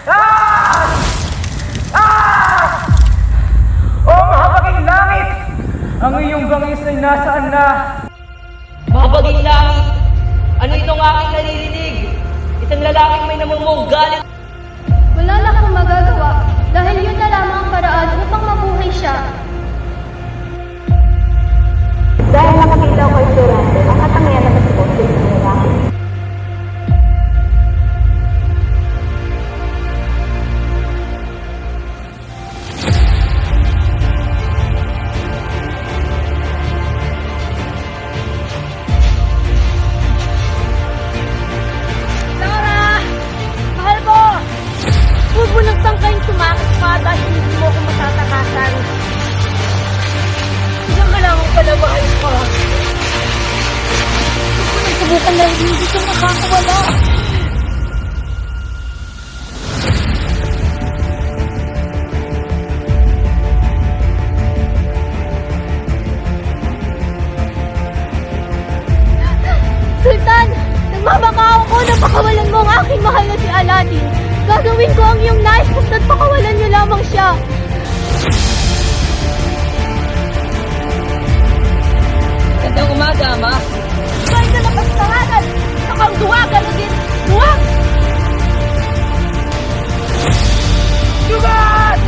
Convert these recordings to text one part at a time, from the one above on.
Ah! Ah! O mahabaging langit! Ang iyong bangis ay nasaan na? Mahabaging langit! Ano itong aking naririnig? Isang lalaking may namumong galit. Wala na akong magagawa dahil yun na lamang ang paraan upang mabuhay siya. Dahil nakakita ko yung Durante, ang katangian na nagpapos sa nila. Dahil hindi mo ako matatakasan. Diyan ka lang ang kalabahal ko. Subukan na hindi ka makakawala. Sultan! Nagmamakaawa ko na pakawalan mo ang aking mahal na si Aladdin. Gagawin ko ang iyong nais basta't pakawalan niyo lamang siya. Gandang umaga, Ama. Ikaw na napastanganan. Sa kang duwagan na din. Duwag! Dugan!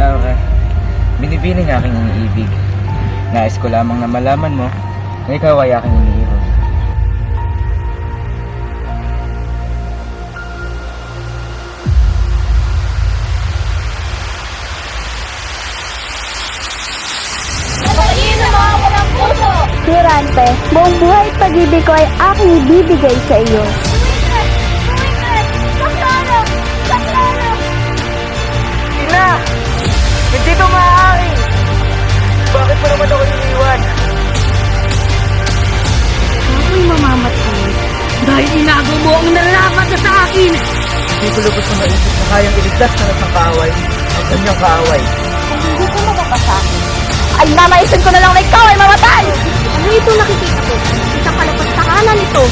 Laura, binibining aking iniibig. Nais ko lamang na malaman mo na ikaw ay aking iniibig. Durante, buong buhay at pag-ibig ko ay aking ibibigay sa iyo. Ina! Hindi ito maaari! Bakit mo naman ako iniwan? Ako'y mamamatay. Dahil inago mo ang narapat na sa akin! Hindi ko lubos na maisip na kayang iligtas na ng kaaway ang kanyang kaaway. Kung hindi ko makapasakin, ay namaisin ko na lang na ikaw ay mamatay! Ano ito nakikita ko? Isang kalapastakanan ito.